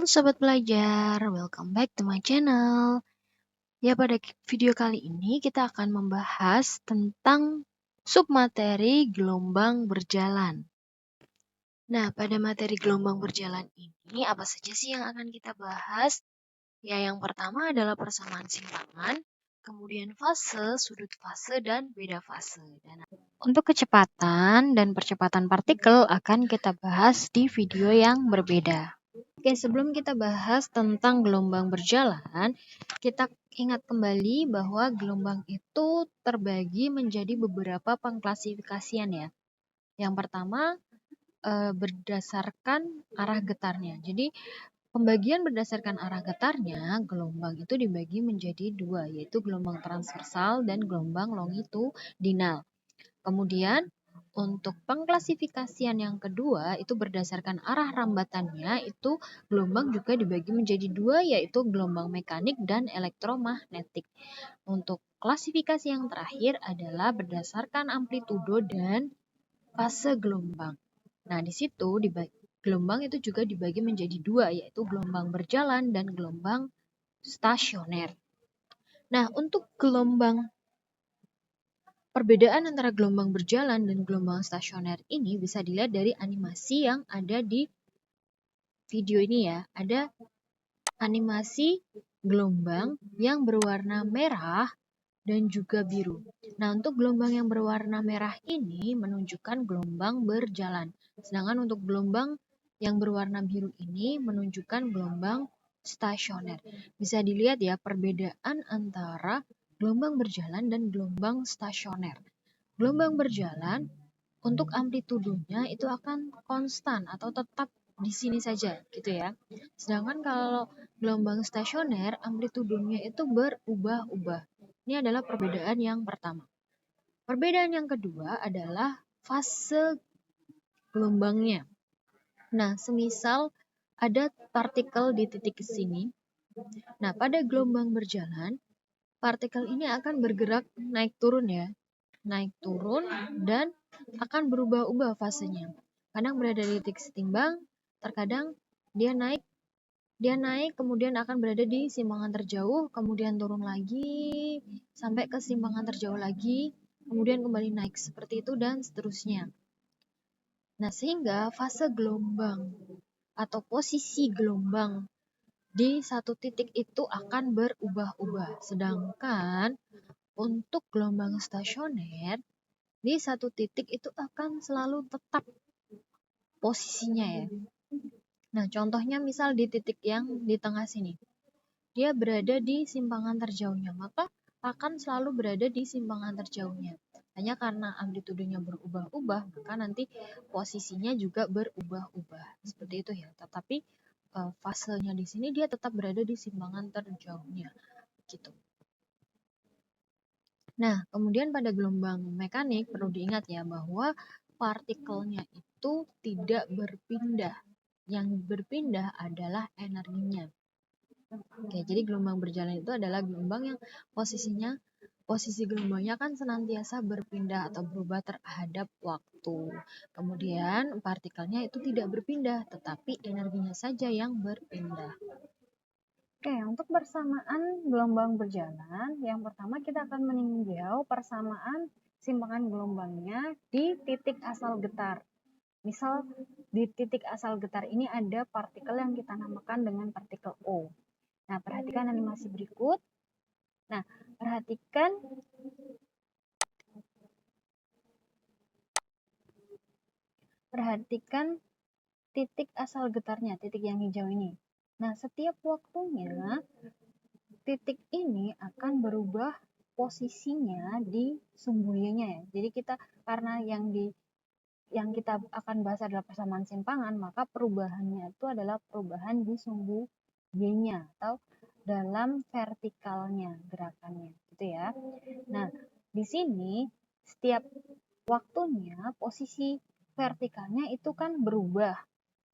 Sobat Belajar, welcome back to my channel. Ya, pada video kali ini kita akan membahas tentang submateri gelombang berjalan. Nah, pada materi gelombang berjalan ini, apa saja sih yang akan kita bahas? Ya, yang pertama adalah persamaan simpangan, kemudian fase, sudut fase, dan beda fase. Dan untuk kecepatan dan percepatan partikel akan kita bahas di video yang berbeda. Oke, sebelum kita bahas tentang gelombang berjalan, kita ingat kembali bahwa gelombang itu terbagi menjadi beberapa pengklasifikasian ya. Yang pertama, berdasarkan arah getarnya. Jadi, pembagian berdasarkan arah getarnya, gelombang itu dibagi menjadi dua, yaitu gelombang transversal dan gelombang longitudinal. Kemudian, untuk pengklasifikasian yang kedua, itu berdasarkan arah rambatannya, itu gelombang juga dibagi menjadi dua, yaitu gelombang mekanik dan elektromagnetik. Untuk klasifikasi yang terakhir adalah berdasarkan amplitudo dan fase gelombang. Nah, di situ gelombang itu juga dibagi menjadi dua, yaitu gelombang berjalan dan gelombang stasioner. Nah, untuk perbedaan antara gelombang berjalan dan gelombang stasioner ini bisa dilihat dari animasi yang ada di video ini ya. Ada animasi gelombang yang berwarna merah dan juga biru. Nah, untuk gelombang yang berwarna merah ini menunjukkan gelombang berjalan. Sedangkan untuk gelombang yang berwarna biru ini menunjukkan gelombang stasioner. Bisa dilihat ya perbedaan antara gelombang berjalan dan gelombang stasioner. Gelombang berjalan untuk amplitudonya itu akan konstan atau tetap di sini saja gitu ya. Sedangkan kalau gelombang stasioner amplitudonya itu berubah-ubah. Ini adalah perbedaan yang pertama. Perbedaan yang kedua adalah fase gelombangnya. Nah, semisal ada partikel di titik sini. Nah, pada gelombang berjalan, partikel ini akan bergerak naik turun ya. Naik turun dan akan berubah-ubah fasenya. Kadang berada di titik setimbang, terkadang dia naik kemudian akan berada di simpangan terjauh, kemudian turun lagi sampai ke simpangan terjauh lagi, kemudian kembali naik seperti itu dan seterusnya. Nah, sehingga fase gelombang atau posisi gelombang di satu titik itu akan berubah-ubah. Sedangkan untuk gelombang stasioner di satu titik itu akan selalu tetap posisinya ya. Nah, contohnya misal di titik yang di tengah sini. Dia berada di simpangan terjauhnya, maka akan selalu berada di simpangan terjauhnya. Hanya karena amplitudenya berubah-ubah, maka nanti posisinya juga berubah-ubah. Seperti itu ya. Tetapi fasenya di sini dia tetap berada di simpangan terjauhnya. Gitu. Nah, kemudian pada gelombang mekanik perlu diingat ya bahwa partikelnya itu tidak berpindah. Yang berpindah adalah energinya. Oke, jadi gelombang berjalan itu adalah gelombang yang posisi gelombangnya kan senantiasa berpindah atau berubah terhadap waktu. Kemudian partikelnya itu tidak berpindah, tetapi energinya saja yang berpindah. Oke, untuk persamaan gelombang berjalan, yang pertama kita akan meninjau persamaan simpangan gelombangnya di titik asal getar. Misal di titik asal getar ini ada partikel yang kita namakan dengan partikel O. Nah, perhatikan animasi berikut. Nah, perhatikan titik asal getarnya, titik yang hijau ini. Nah, setiap waktunya titik ini akan berubah posisinya di sumbu Y-nya ya. Jadi kita karena yang kita akan bahas adalah persamaan simpangan, maka perubahannya itu adalah perubahan di sumbu Y-nya atau dalam vertikalnya gerakannya, gitu ya. Nah, di sini setiap waktunya posisi vertikalnya itu kan berubah.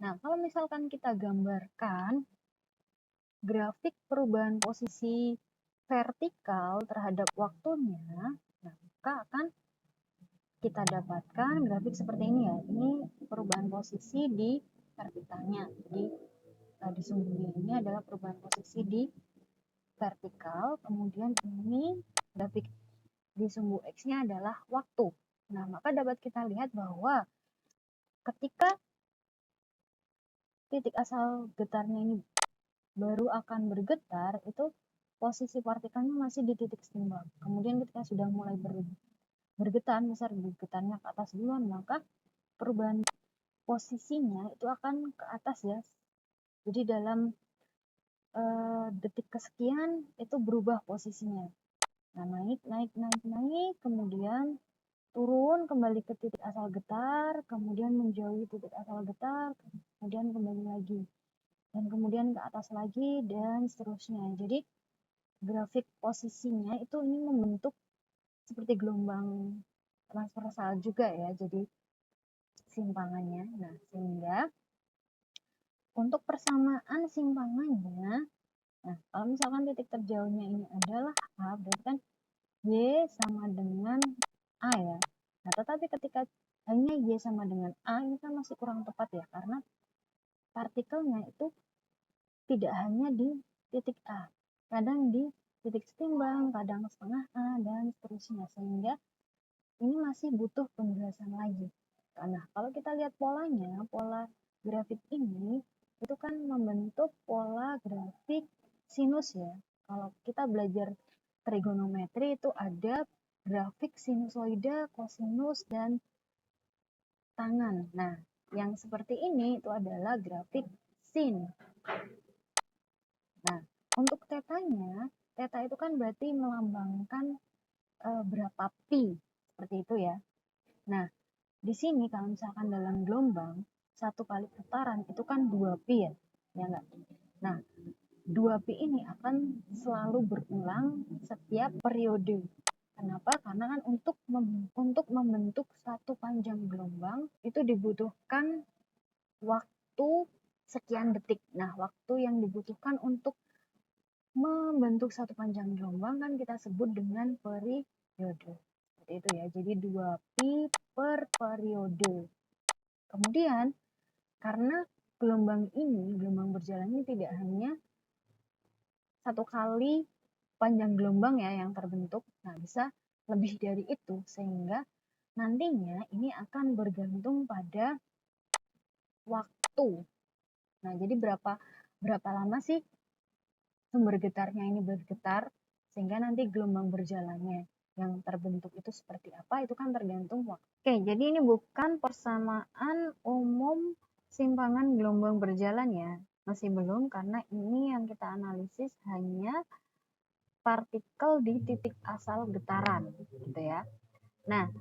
Nah, kalau misalkan kita gambarkan grafik perubahan posisi vertikal terhadap waktunya, nah, maka akan kita dapatkan grafik seperti ini ya. Ini perubahan posisi di vertikalnya. Jadi di sumbunya ini adalah perubahan posisi di vertikal, kemudian ini grafik di sumbu X-nya adalah waktu. Nah, maka dapat kita lihat bahwa ketika titik asal getarnya ini baru akan bergetar, itu posisi partikelnya masih di titik setimbang. Kemudian ketika sudah mulai bergetar, misalnya bergetarnya ke atas duluan, maka perubahan posisinya itu akan ke atas ya. Jadi dalam detik kesekian itu berubah posisinya. Nah, naik, kemudian turun kembali ke titik asal getar, kemudian menjauhi titik asal getar, kemudian kembali lagi, dan kemudian ke atas lagi, dan seterusnya. Jadi grafik posisinya itu ini membentuk seperti gelombang transversal juga ya, jadi simpangannya. Nah, sehingga untuk persamaan simpangannya, nah kalau misalkan titik terjauhnya ini adalah A, berarti kan Y sama dengan A ya. Nah, tetapi ketika hanya Y sama dengan A, ini kan masih kurang tepat ya, karena partikelnya itu tidak hanya di titik A, kadang di titik setimbang, kadang setengah A, dan seterusnya, sehingga ini masih butuh penjelasan lagi. Nah, kalau kita lihat polanya, pola grafik ini itu kan membentuk pola grafik sinus ya. Kalau kita belajar trigonometri itu ada grafik sinusoida, kosinus, dan tangan. Nah, yang seperti ini itu adalah grafik sin. Nah, untuk tetanya, teta itu kan berarti melambangkan berapa pi, seperti itu ya. Nah, di sini kalau misalkan dalam gelombang, satu kali putaran itu kan 2pi ya, ya enggak? Nah, 2pi ini akan selalu berulang setiap periode. Kenapa? Karena kan untuk membentuk satu panjang gelombang itu dibutuhkan waktu sekian detik. Nah, waktu yang dibutuhkan untuk membentuk satu panjang gelombang kan kita sebut dengan periode. Seperti itu ya. Jadi 2pi per periode. Kemudian karena gelombang berjalan ini tidak hanya satu kali panjang gelombang ya yang terbentuk, nah bisa lebih dari itu, sehingga nantinya ini akan bergantung pada waktu. Nah, jadi berapa lama sih sumber getarnya ini bergetar sehingga nanti gelombang berjalannya yang terbentuk itu seperti apa, itu kan tergantung waktu. Oke, jadi ini bukan persamaan umum simpangan gelombang berjalan ya, masih belum, karena ini yang kita analisis hanya partikel di titik asal getaran gitu ya. Nah,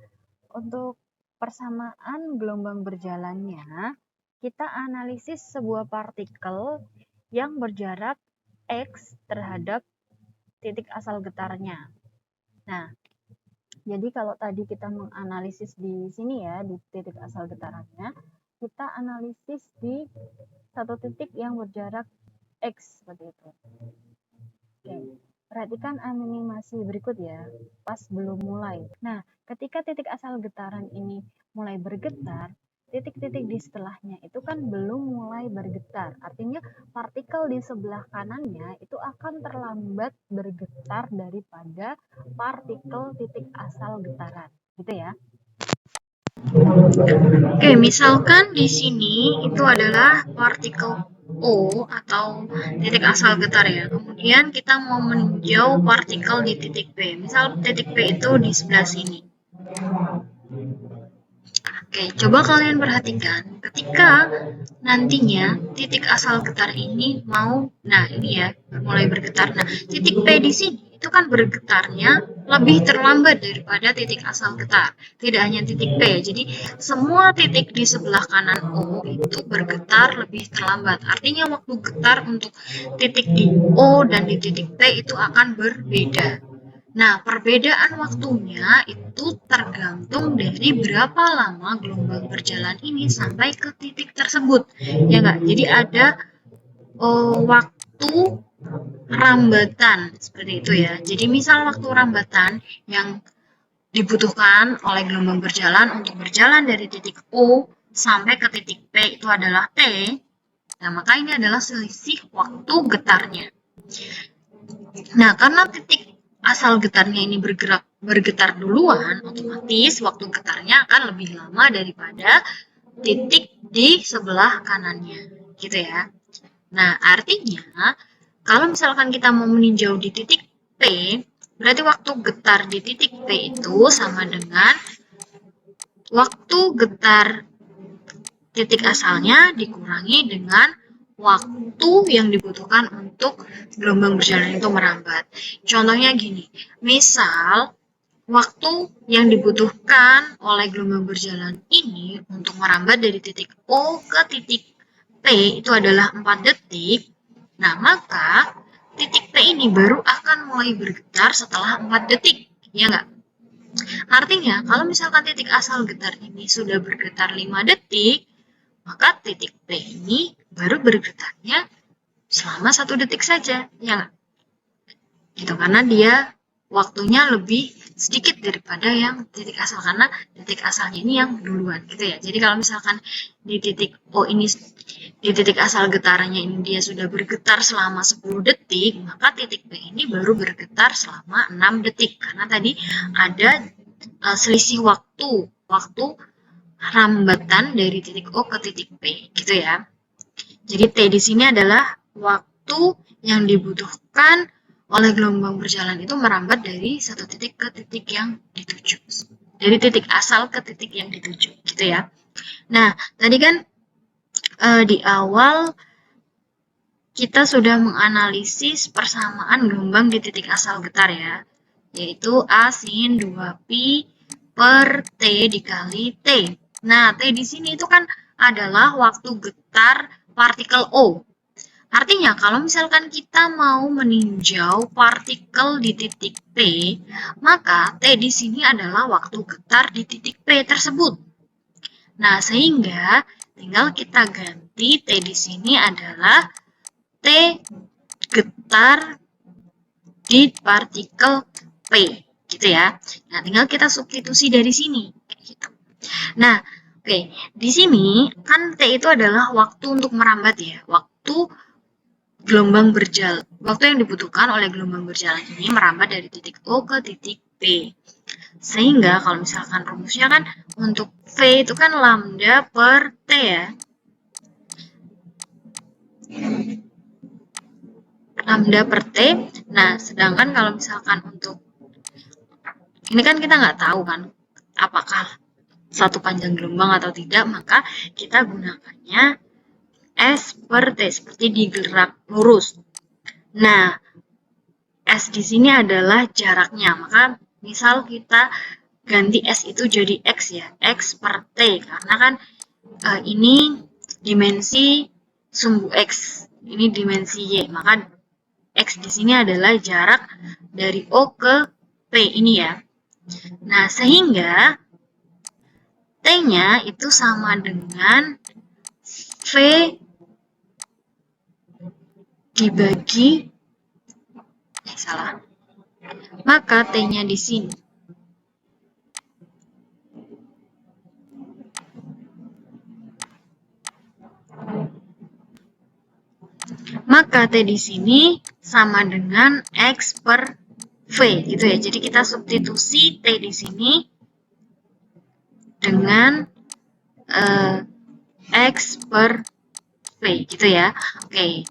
untuk persamaan gelombang berjalannya, kita analisis sebuah partikel yang berjarak X terhadap titik asal getarnya. Nah, jadi kalau tadi kita menganalisis di sini ya, di titik asal getarannya, kita analisis di satu titik yang berjarak X seperti itu. Oke, perhatikan animasi berikut ya, pas belum mulai. Nah, ketika titik asal getaran ini mulai bergetar, titik-titik di setelahnya itu kan belum mulai bergetar. Artinya partikel di sebelah kanannya itu akan terlambat bergetar daripada partikel titik asal getaran. Gitu ya. Oke, misalkan di sini itu adalah partikel O atau titik asal getar ya. Kemudian kita mau meninjau partikel di titik P. Misal titik P itu di sebelah sini. Oke, coba kalian perhatikan ketika nantinya titik asal getar ini mau, nah ini ya, mulai bergetar. Nah, titik P di sini itu kan bergetarnya lebih terlambat daripada titik asal getar. Tidak hanya titik P ya, jadi semua titik di sebelah kanan O itu bergetar lebih terlambat. Artinya waktu getar untuk titik di O dan di titik P itu akan berbeda. Nah, perbedaan waktunya itu tergantung dari berapa lama gelombang berjalan ini sampai ke titik tersebut. Ya enggak? Jadi ada waktu rambatan seperti itu ya. Jadi misal waktu rambatan yang dibutuhkan oleh gelombang berjalan untuk berjalan dari titik O sampai ke titik P itu adalah T. Nah, maka ini adalah selisih waktu getarnya. Nah, karena titik asal getarnya ini bergetar duluan, otomatis waktu getarnya akan lebih lama daripada titik di sebelah kanannya, gitu ya. Nah, artinya kalau misalkan kita mau meninjau di titik P, berarti waktu getar di titik P itu sama dengan waktu getar titik asalnya dikurangi dengan waktu yang dibutuhkan untuk gelombang berjalan itu merambat. Contohnya gini, misal waktu yang dibutuhkan oleh gelombang berjalan ini untuk merambat dari titik O ke titik P itu adalah 4 detik. Nah, maka titik P ini baru akan mulai bergetar setelah 4 detik. Ya nggak? Artinya, kalau misalkan titik asal getar ini sudah bergetar 5 detik, maka titik P ini baru bergetarnya selama 1 detik saja. Ya nggak? Gitu, karena dia waktunya lebih sedikit daripada yang titik asal, karena titik asalnya ini yang duluan gitu ya. Jadi kalau misalkan di titik O ini, di titik asal getarannya ini dia sudah bergetar selama 10 detik, maka titik P ini baru bergetar selama 6 detik, karena tadi ada selisih waktu rambatan dari titik O ke titik P gitu ya. Jadi T di sini adalah waktu yang dibutuhkan oleh gelombang berjalan itu merambat dari satu titik ke titik yang dituju. Dari titik asal ke titik yang dituju, gitu ya. Nah, tadi kan di awal kita sudah menganalisis persamaan gelombang di titik asal getar ya, yaitu A sin 2pi per T dikali T. Nah, T di sini itu kan adalah waktu getar partikel O. Artinya, kalau misalkan kita mau meninjau partikel di titik P, maka T di sini adalah waktu getar di titik P tersebut. Nah, sehingga tinggal kita ganti T di sini adalah T getar di partikel P, gitu ya. Nah, tinggal kita substitusi dari sini, gitu. Nah, oke, di sini kan T itu adalah waktu untuk merambat ya, waktu yang dibutuhkan oleh gelombang berjalan ini merambat dari titik O ke titik P. Sehingga kalau misalkan rumusnya kan untuk V itu kan lambda per T ya. Lambda per T. Nah, sedangkan kalau misalkan untuk ini kan kita nggak tahu kan apakah satu panjang gelombang atau tidak, maka kita gunakannya S per T seperti di gerak lurus. Nah, S di sini adalah jaraknya, maka misal kita ganti S itu jadi X ya, X per T, karena kan ini dimensi sumbu X, ini dimensi Y, maka X di sini adalah jarak dari O ke P ini ya. Nah, sehingga T-nya itu sama dengan V dibagi salah. Maka T-nya di sini T di sini sama dengan X per V gitu ya. Jadi kita substitusi T di sini dengan X per V gitu ya. Oke.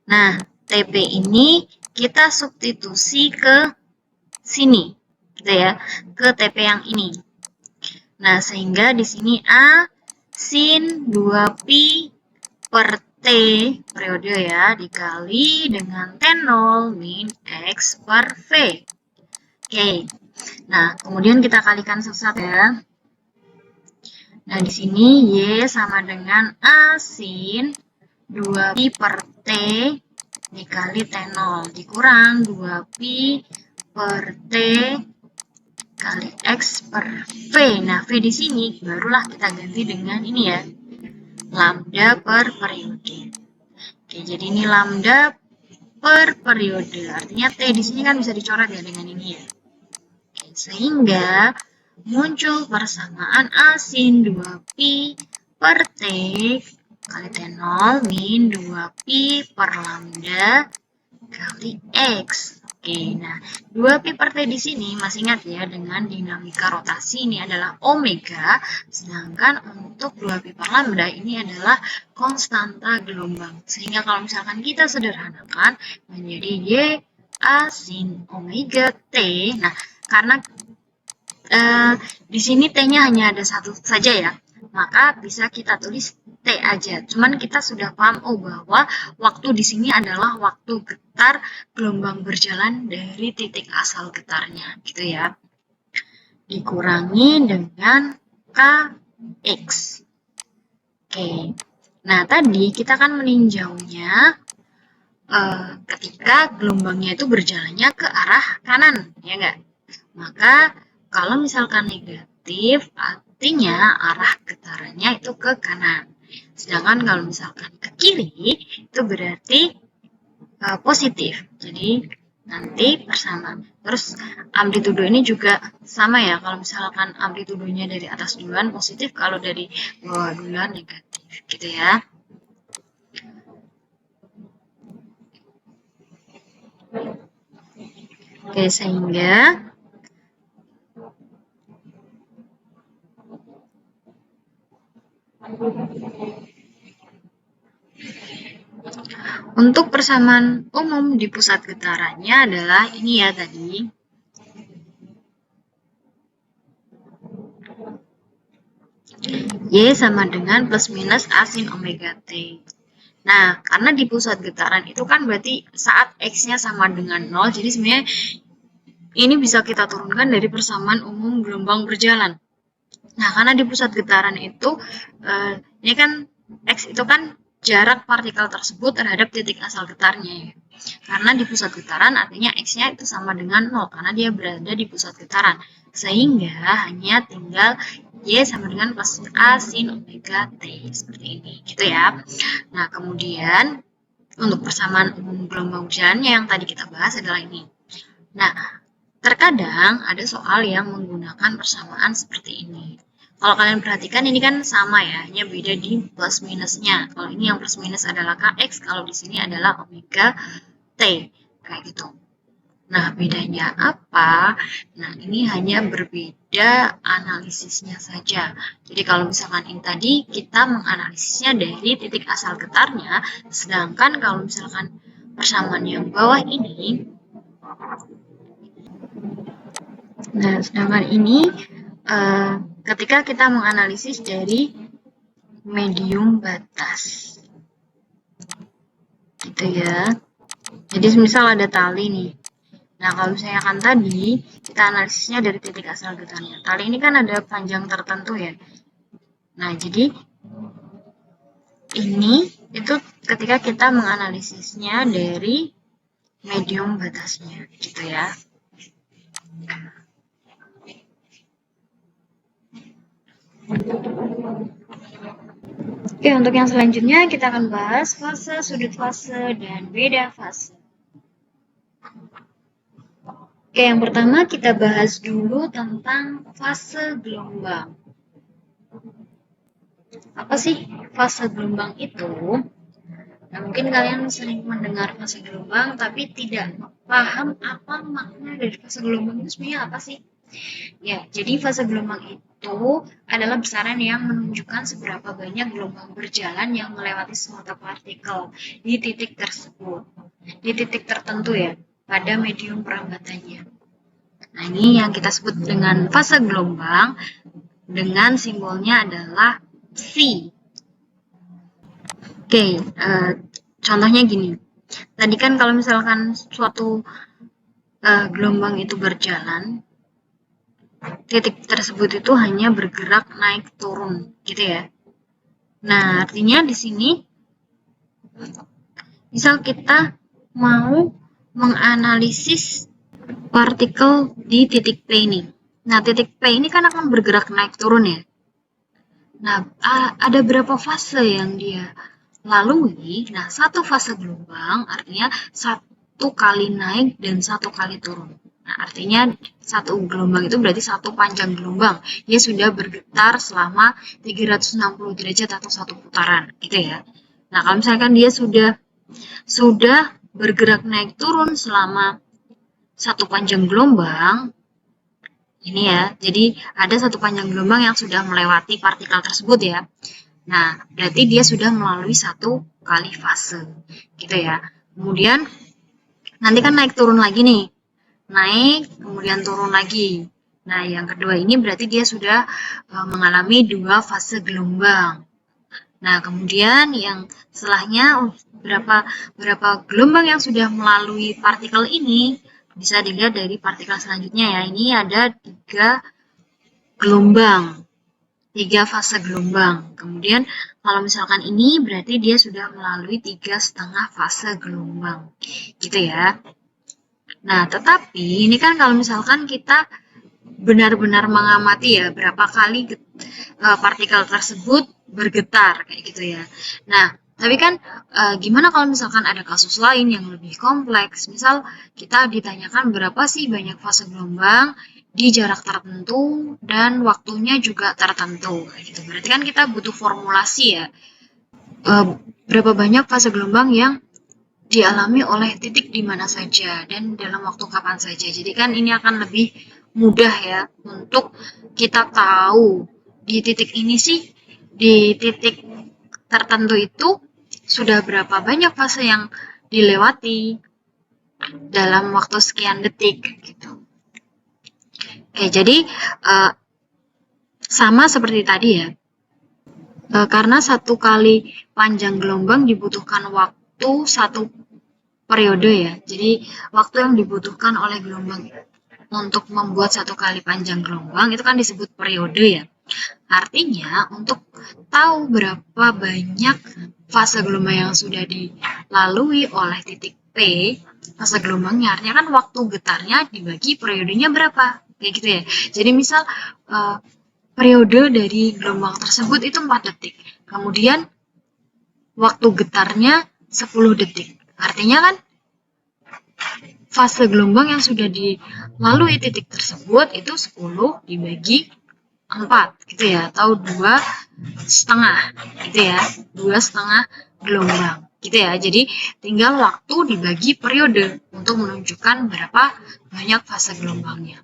Nah, TP ini kita substitusi ke sini, gitu ya, ke TP yang ini. Nah, sehingga di sini A sin 2pi per T periode ya, dikali dengan T0 min X per V. Oke, nah kemudian kita kalikan satu-satu ya. Nah, di sini Y sama dengan A sin 2pi per T dikali T0 dikurang 2pi per T kali X per V. Nah, V di sini barulah kita ganti dengan ini ya, lambda per periode. Oke, jadi ini lambda per periode. Artinya T di sini kan bisa dicoret ya dengan ini ya. Oke, sehingga muncul persamaan A sin 2pi per T kali T0 min 2Pi per lambda kali X. Oke, nah 2Pi per T di sini masih ingat ya, dengan dinamika rotasi ini adalah omega, sedangkan untuk 2Pi per lambda ini adalah konstanta gelombang. Sehingga kalau misalkan kita sederhanakan menjadi Y A sin omega T. Nah, karena di sini T-nya hanya ada satu saja ya, maka bisa kita tulis T aja. Cuman kita sudah paham bahwa waktu di sini adalah waktu getar gelombang berjalan dari titik asal getarnya, gitu ya. Dikurangi dengan Kx. Oke. Nah, tadi kita kan meninjaunya ketika gelombangnya itu berjalannya ke arah kanan, ya enggak? Maka kalau misalkan negatif, artinya arah getarannya itu ke kanan. Sedangkan kalau misalkan ke kiri, itu berarti positif. Jadi nanti persamaan. Terus amplitudo ini juga sama ya. Kalau misalkan amplitudonya dari atas duluan positif, kalau dari bawah duluan negatif, gitu ya. Oke, sehingga untuk persamaan umum di pusat getarannya adalah ini ya tadi. Y sama dengan plus minus A sin omega T. Nah, karena di pusat getaran itu kan berarti saat X-nya sama dengan 0, jadi sebenarnya ini bisa kita turunkan dari persamaan umum gelombang berjalan. Nah, karena di pusat getaran itu, ini kan X itu kan jarak partikel tersebut terhadap titik asal getarnya ya. Karena di pusat getaran artinya X-nya itu sama dengan 0, karena dia berada di pusat getaran. Sehingga hanya tinggal Y sama dengan plus A sin omega T, seperti ini, gitu ya. Nah, kemudian untuk persamaan umum gelombang berjalannya yang tadi kita bahas adalah ini. Nah, terkadang ada soal yang menggunakan persamaan seperti ini. Kalau kalian perhatikan ini kan sama ya, hanya beda di plus minusnya. Kalau ini yang plus minus adalah Kx, kalau di sini adalah omega T, kayak gitu. Nah, bedanya apa? Nah, ini hanya berbeda analisisnya saja. Jadi kalau misalkan ini tadi kita menganalisisnya dari titik asal getarnya, sedangkan kalau misalkan persamaan yang bawah ini, nah, sedangkan ini ketika kita menganalisis dari medium batas, gitu ya. Jadi misal ada tali nih. Nah, kalau misalnya kan tadi kita analisisnya dari titik asal getarnya. Tali ini kan ada panjang tertentu ya. Nah, jadi ini itu ketika kita menganalisisnya dari medium batasnya, gitu ya. Oke, untuk yang selanjutnya kita akan bahas fase, sudut fase, dan beda fase. Oke, yang pertama kita bahas dulu tentang fase gelombang. Apa sih fase gelombang itu? Nah, mungkin kalian sering mendengar fase gelombang, tapi tidak paham apa makna dari fase gelombang itu sebenarnya apa sih? Ya, jadi fase gelombang itu adalah besaran yang menunjukkan seberapa banyak gelombang berjalan yang melewati suatu partikel di titik tersebut, di titik tertentu ya, pada medium perambatannya. Nah, ini yang kita sebut dengan fase gelombang, dengan simbolnya adalah V. Oke, contohnya gini. Tadi kan kalau misalkan suatu gelombang itu berjalan, titik tersebut itu hanya bergerak naik turun, gitu ya. Nah, artinya di sini misal kita mau menganalisis partikel di titik P ini. Nah, titik P ini kan akan bergerak naik turun ya. Nah, ada berapa fase yang dia lalui? Nah, satu fase gelombang artinya satu kali naik dan satu kali turun. Nah, artinya satu gelombang itu berarti satu panjang gelombang. Dia sudah bergetar selama 360 derajat atau satu putaran, gitu ya. Nah, kalau misalkan dia sudah bergerak naik turun selama satu panjang gelombang, ini ya, jadi ada satu panjang gelombang yang sudah melewati partikel tersebut ya. Nah, berarti dia sudah melalui satu kali fase, gitu ya. Kemudian nanti kan naik turun lagi nih, naik kemudian turun lagi. Nah, yang kedua ini berarti dia sudah mengalami dua fase gelombang. Nah, kemudian yang setelahnya berapa gelombang yang sudah melalui partikel ini bisa dilihat dari partikel selanjutnya ya. Ini ada 3 gelombang, 3 fase gelombang. Kemudian kalau misalkan ini berarti dia sudah melalui 3,5 fase gelombang, gitu ya. Nah, tetapi ini kan kalau misalkan kita benar-benar mengamati ya berapa kali partikel tersebut bergetar kayak gitu ya. Nah, tapi kan gimana kalau misalkan ada kasus lain yang lebih kompleks? Misal kita ditanyakan berapa sih banyak fase gelombang di jarak tertentu dan waktunya juga tertentu kayak gitu. Berarti kan kita butuh formulasi ya. Berapa banyak fase gelombang yang dialami oleh titik di mana saja dan dalam waktu kapan saja. Jadi kan ini akan lebih mudah ya untuk kita tahu di titik ini sih, di titik tertentu itu sudah berapa banyak fase yang dilewati dalam waktu sekian detik gitu. Oke, jadi sama seperti tadi ya. Karena satu kali panjang gelombang dibutuhkan waktu satu periode ya. Jadi waktu yang dibutuhkan oleh gelombang untuk membuat satu kali panjang gelombang itu kan disebut periode ya. Artinya untuk tahu berapa banyak fase gelombang yang sudah dilalui oleh titik P, fase gelombangnya artinya kan waktu getarnya dibagi periodenya berapa. Kayak gitu ya. Jadi misal periode dari gelombang tersebut itu 4 detik. Kemudian waktu getarnya 10 detik. Artinya kan fase gelombang yang sudah dilalui titik tersebut itu 10 dibagi 4 gitu ya, atau 2,5 gitu ya, 2,5 gelombang gitu ya. Jadi tinggal waktu dibagi periode untuk menunjukkan berapa banyak fase gelombangnya.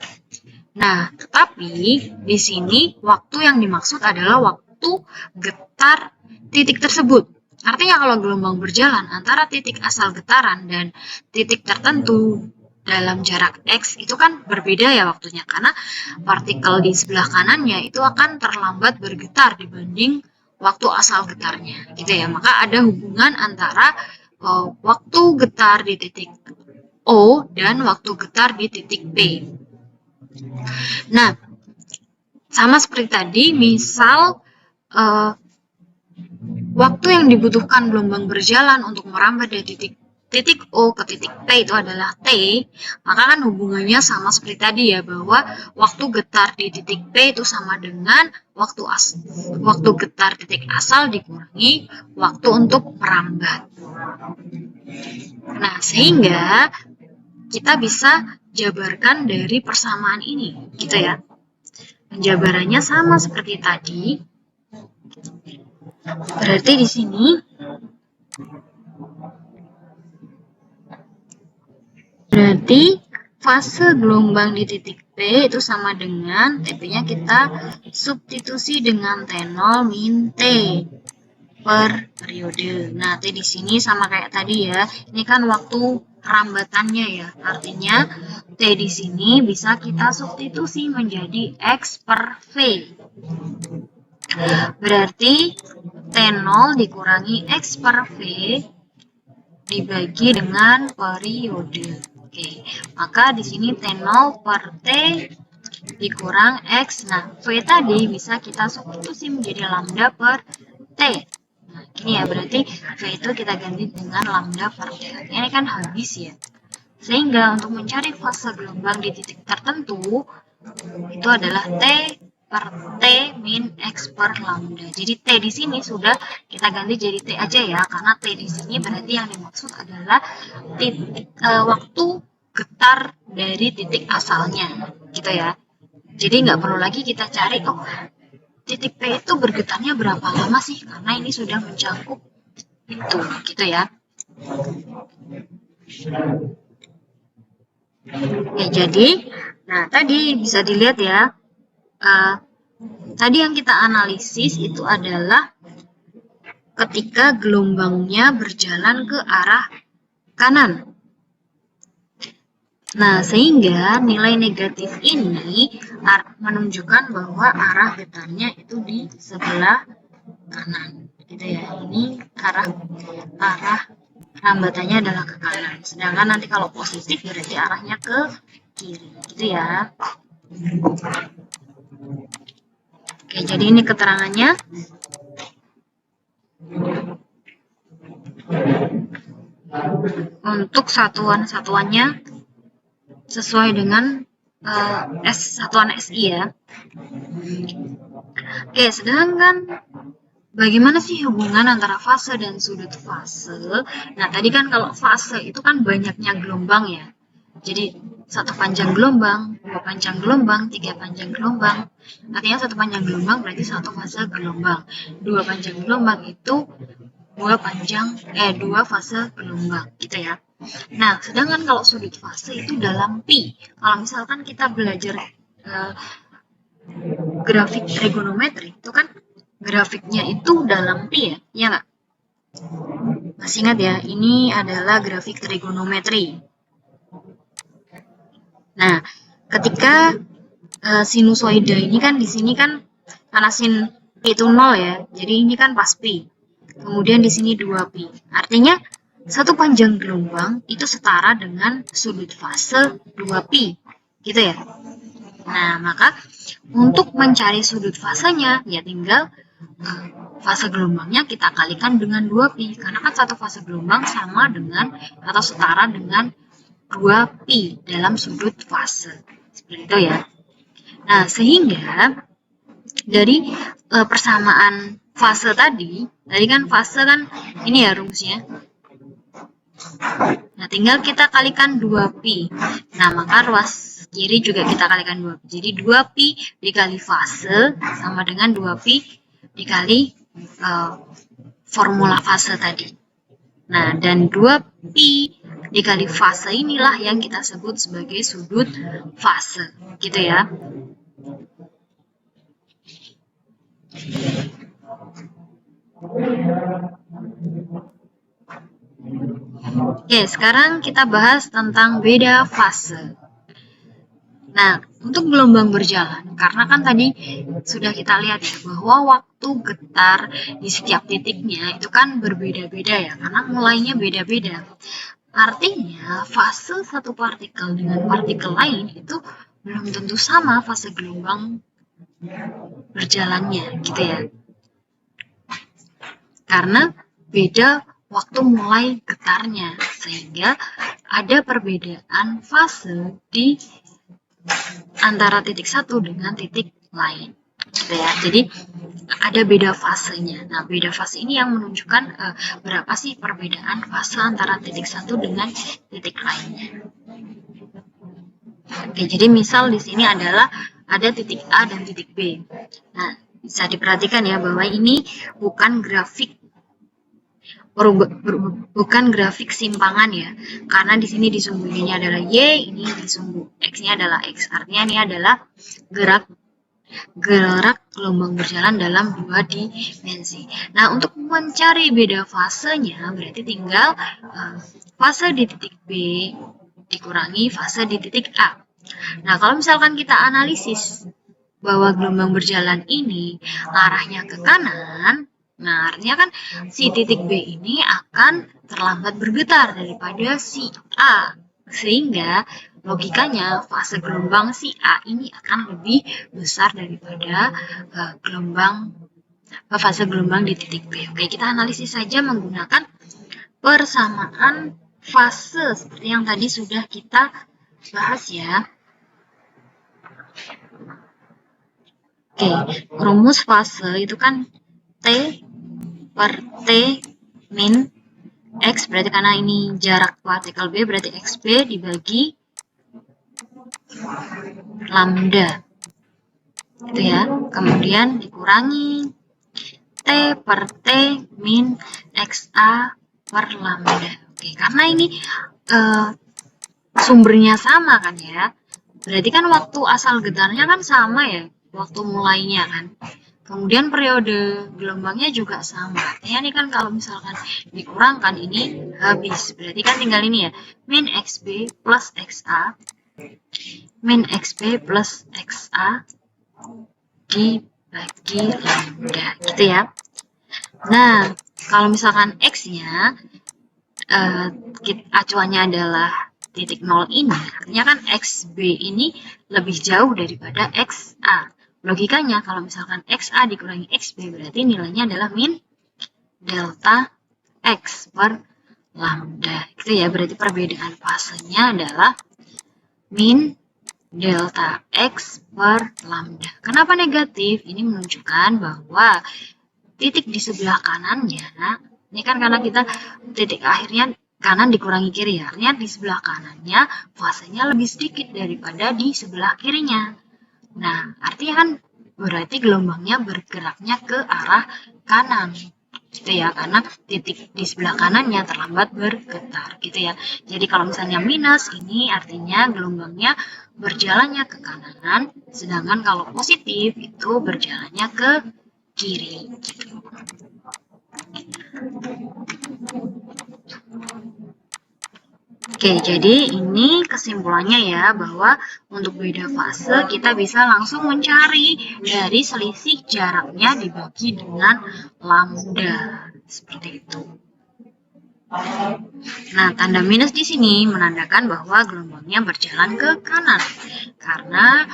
Nah, tetapi di sini waktu yang dimaksud adalah waktu getar titik tersebut. Artinya kalau gelombang berjalan antara titik asal getaran dan titik tertentu dalam jarak X itu kan berbeda ya waktunya, karena partikel di sebelah kanannya itu akan terlambat bergetar dibanding waktu asal getarnya gitu ya. Maka ada hubungan antara waktu getar di titik O dan waktu getar di titik P. Nah, sama seperti tadi, misal waktu yang dibutuhkan gelombang berjalan untuk merambat dari titik O ke titik P itu adalah T, maka kan hubungannya sama seperti tadi ya, bahwa waktu getar di titik P itu sama dengan waktu getar titik asal dikurangi waktu untuk merambat. Nah, sehingga kita bisa jabarkan dari persamaan ini, gitu ya. Penjabarannya sama seperti tadi. Berarti di sini fase gelombang di titik P itu sama dengan TP-nya kita substitusi dengan T0 min T per periode. Nah, T di sini sama kayak tadi ya. Ini kan waktu rambatannya ya. Artinya T di sini bisa kita substitusi menjadi X per V. Berarti T0 dikurangi X per V dibagi dengan periode. Oke, maka di sini T0 per T dikurang X. Nah, V tadi bisa kita substitusi menjadi lambda per T. Nah, gini ya, berarti V itu kita ganti dengan lambda per T. Ini kan habis ya. Sehingga untuk mencari fase gelombang di titik tertentu, itu adalah T per T min X per lambda. Jadi T di sini sudah kita ganti jadi T aja ya, karena T di sini berarti yang dimaksud adalah waktu getar dari titik asalnya, gitu ya. Jadi nggak perlu lagi kita cari, oh titik P itu bergetarnya berapa lama sih, karena ini sudah mencakup itu, gitu ya. Oke, jadi, nah tadi bisa dilihat ya, tadi yang kita analisis itu adalah ketika gelombangnya berjalan ke arah kanan. Nah, sehingga nilai negatif ini menunjukkan bahwa arah getarnya itu di sebelah kanan, gitu ya. Ini arah hambatannya adalah ke kanan. Sedangkan nanti kalau positif berarti arahnya ke kiri, gitu ya. Oke, jadi ini keterangannya. Untuk satuan-satuannya sesuai dengan satuan SI ya. Oke, sedangkan bagaimana sih hubungan antara fase dan sudut fase? Nah, tadi kan kalau fase itu kan banyaknya gelombang ya. Jadi, satu panjang gelombang, dua panjang gelombang, tiga panjang gelombang. Artinya satu panjang gelombang berarti satu fase gelombang. Dua panjang gelombang itu dua fase gelombang, gitu ya. Nah, sedangkan kalau sudut fase itu dalam pi. Kalau misalkan kita belajar grafik trigonometri, itu kan grafiknya itu dalam pi ya, iya nggak? Masih ingat ya, ini adalah grafik trigonometri. Nah, ketika sinusoida ini kan di sini kan karena sin pi itu 0 ya, jadi ini kan pas pi. Kemudian di sini 2pi. Artinya satu panjang gelombang itu setara dengan sudut fase 2pi. Gitu ya. Nah, maka untuk mencari sudut fasenya ya tinggal fase gelombangnya kita kalikan dengan 2pi. Karena kan satu fase gelombang sama dengan atau setara dengan 2pi dalam sudut fase. Seperti itu ya. Nah, sehingga dari persamaan fase tadi kan fase kan ini ya rumusnya. Nah, tinggal kita kalikan 2pi. Nah, maka ruas kiri juga kita kalikan 2pi. Jadi 2pi dikali fase sama dengan 2pi dikali formula fase tadi. Nah, dan 2pi dikali fase inilah yang kita sebut sebagai sudut fase. Gitu ya. Oke, sekarang kita bahas tentang beda fase. Nah, untuk gelombang berjalan, karena kan tadi sudah kita lihat ya, bahwa waktu getar di setiap titiknya itu kan berbeda-beda ya, karena mulainya beda-beda. Artinya, fase satu partikel dengan partikel lain itu belum tentu sama fase gelombang berjalannya, gitu ya. Karena beda waktu mulai getarnya, sehingga ada perbedaan fase di antara titik satu dengan titik lain. Gitu ya. Jadi ada beda fasenya. Nah, beda fase ini yang menunjukkan berapa sih perbedaan fase antara titik satu dengan titik lainnya. Oke, jadi misal di sini adalah ada titik A dan titik B. Nah, bisa diperhatikan ya bahwa ini bukan grafik simpangan ya, karena di sini disumbu Y-nya adalah Y, ini disumbu X-nya adalah X. Artinya ini adalah gerak gelombang berjalan dalam dua dimensi. Nah, untuk mencari beda fasenya berarti tinggal fase di titik B dikurangi fase di titik A. Nah, kalau misalkan kita analisis bahwa gelombang berjalan ini arahnya ke kanan, nah artinya kan si titik B ini akan terlambat bergetar daripada si A. Sehingga logikanya fase gelombang si A ini akan lebih besar daripada fase gelombang di titik B. Oke, kita analisis saja menggunakan persamaan fase seperti yang tadi sudah kita bahas ya. Oke, rumus fase itu kan T per T min X, berarti karena ini jarak partikel B berarti XB dibagi lambda. Gitu ya. Kemudian dikurangi T per T min XA per lambda. Oke, karena ini sumbernya sama kan ya. Berarti kan waktu asal getarnya kan sama ya, waktu mulainya kan. Kemudian periode gelombangnya juga sama. Artinya ini kan kalau misalkan dikurangkan ini habis. Berarti kan tinggal ini ya, min XB plus XA, min XB plus XA dibagi lambda, gitu ya. Nah, kalau misalkan X-nya acuannya adalah titik 0 ini, artinya kan XB ini lebih jauh daripada XA. Logikanya kalau misalkan XA dikurangi XB berarti nilainya adalah min delta X per lambda. Itu ya, berarti perbedaan fasenya adalah min delta X per lambda. Kenapa negatif? Ini menunjukkan bahwa titik di sebelah kanannya, ini kan karena kita titik akhirnya kanan dikurangi kiri ya, artinya di sebelah kanannya fasenya lebih sedikit daripada di sebelah kirinya. Nah, artinya kan berarti gelombangnya bergeraknya ke arah kanan, gitu ya, karena titik di sebelah kanannya terlambat bergetar, gitu ya. Jadi kalau misalnya minus, ini artinya gelombangnya berjalannya ke kanan, sedangkan kalau positif itu berjalannya ke kiri, gitu. Oke, jadi ini kesimpulannya ya, bahwa untuk beda fase kita bisa langsung mencari dari selisih jaraknya dibagi dengan lambda. Seperti itu. Nah, tanda minus di sini menandakan bahwa gelombangnya berjalan ke kanan. Karena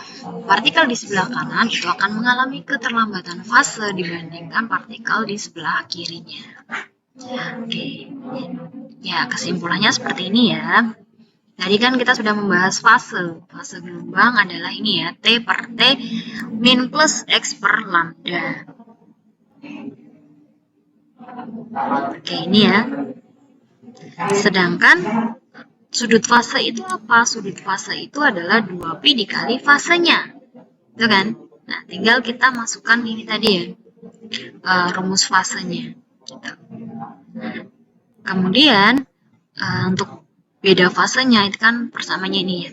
partikel di sebelah kanan itu akan mengalami keterlambatan fase dibandingkan partikel di sebelah kirinya. Oke, ya kesimpulannya seperti ini ya. Tadi kan kita sudah membahas fase. Fase gelombang adalah ini ya, T per T min plus X per lambda. Oke, ini ya. Sedangkan sudut fase itu apa? Sudut fase itu adalah 2pi dikali fasenya. Itu kan? Nah, tinggal kita masukkan ini tadi ya, rumus fasenya. Gitu. Kemudian, untuk beda fasenya itu kan persamanya ini ya.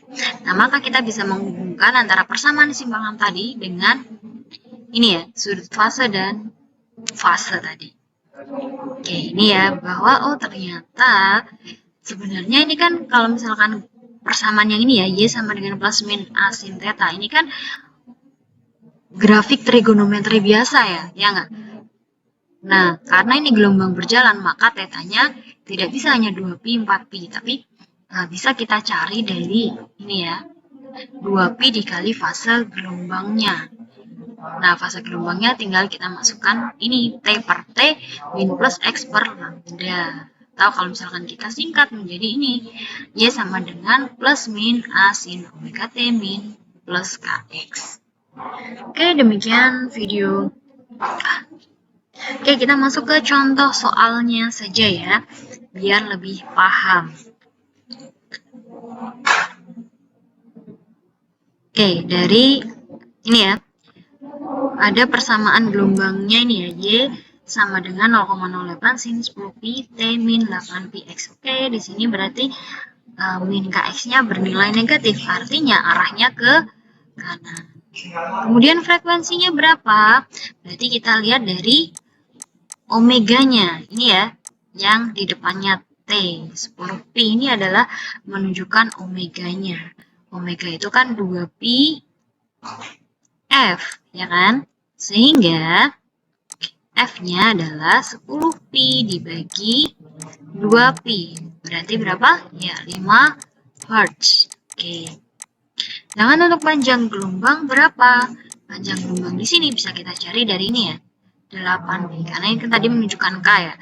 Nah, maka kita bisa menghubungkan antara persamaan simpangan tadi dengan ini ya, sudut fase dan fase tadi. Oke, ini ya, bahwa oh ternyata sebenarnya ini kan kalau misalkan persamaan yang ini ya, Y sama dengan plus min A sin theta, ini kan grafik trigonometri biasa ya nggak? Nah, karena ini gelombang berjalan, maka tetanya tidak bisa hanya 2pi, 4pi, tapi bisa kita cari dari ini ya, 2pi dikali fase gelombangnya. Nah, fase gelombangnya tinggal kita masukkan ini, T per T min plus X per lambda. Atau kalau misalkan kita singkat menjadi ini, Y sama dengan plus min A sin omega T min plus KX. Oke, demikian video. Oke, kita masuk ke contoh soalnya saja ya, biar lebih paham. Oke, dari ini ya, ada persamaan gelombangnya ini ya, Y sama dengan 0,08 sin 10pi T min 8pi X. Oke, di sini berarti min KX-nya bernilai negatif, artinya arahnya ke kanan. Kemudian frekuensinya berapa? Berarti kita lihat dari omeganya, ini ya, yang di depannya T. 10pi ini adalah menunjukkan omeganya. Omega itu kan 2pi F, ya kan? Sehingga F-nya adalah 10pi dibagi 2pi. Berarti berapa? Ya, 5 Hz. Oke. Sedangkan untuk panjang gelombang berapa? Panjang gelombang di sini bisa kita cari dari ini ya, 8pi. Karena ini kan tadi menunjukkan K ya.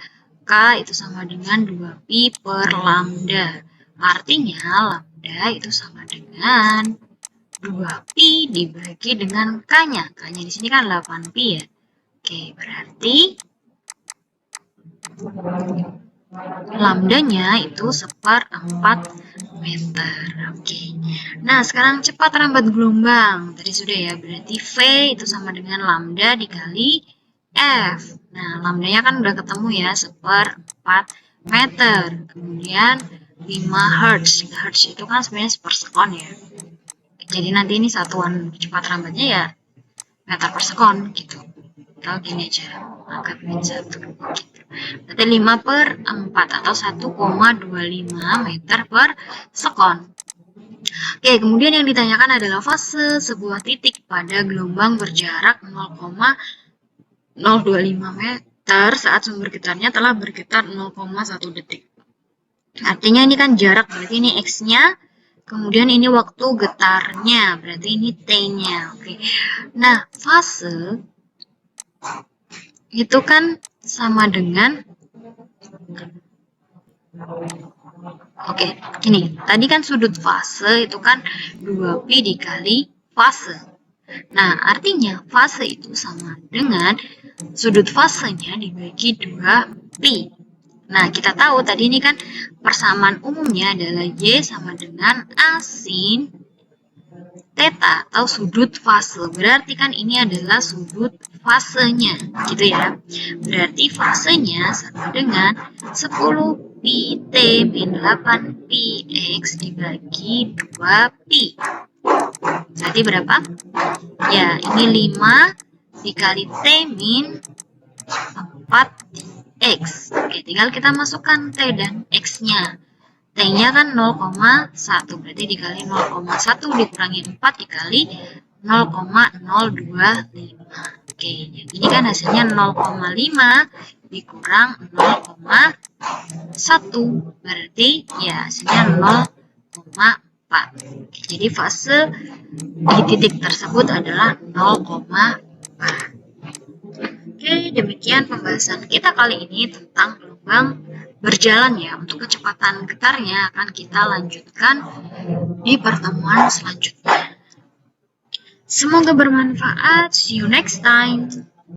K itu sama dengan 2pi per lambda. Artinya lambda itu sama dengan 2pi dibagi dengan K-nya. K-nya di sini kan 8pi ya. Oke, berarti lambdanya itu 1/4 meter. Oke. Nah, sekarang cepat rambat gelombang. Tadi sudah ya, berarti V itu sama dengan lambda dikali F. Nah, lambdanya kan udah ketemu ya, 1/4 meter. Kemudian 5 Hz. Hz itu kan sebenarnya per sekon ya. Jadi nanti ini satuan cepat rambatnya ya meter per sekon gitu. Atau gini aja, angkat min 1 gitu. Berarti 5/4 atau 1,25 meter per sekon. Oke, kemudian yang ditanyakan adalah fase sebuah titik pada gelombang berjarak 0,025 meter saat sumber getarnya telah bergetar 0,1 detik. Artinya ini kan jarak, berarti ini X-nya, kemudian ini waktu getarnya, berarti ini T-nya. Oke. Nah, fase itu kan sama dengan ini. Tadi kan sudut fase itu kan 2pi dikali fase. Nah, artinya fase itu sama dengan sudut fasenya dibagi 2pi. Nah, kita tahu tadi ini kan persamaan umumnya adalah Y sama dengan A sin theta atau sudut fase. Berarti kan ini adalah sudut fasenya, gitu ya. Berarti fasenya sama dengan 10 pi T min 8 pi X dibagi 2pi. Berarti berapa? Ya, ini 5 dikali T min 4X. Oke, tinggal kita masukkan T dan X-nya. T-nya kan 0,1, berarti dikali 0,1 dikurangi 4 dikali 0,025. Oke, ini kan hasilnya 0,5 dikurang 0,1, berarti ya hasilnya 0,4. Jadi fase di titik tersebut adalah 0,4. Oke, demikian pembahasan kita kali ini tentang gelombang berjalan ya. Untuk kecepatan getarnya akan kita lanjutkan di pertemuan selanjutnya. Semoga bermanfaat. See you next time.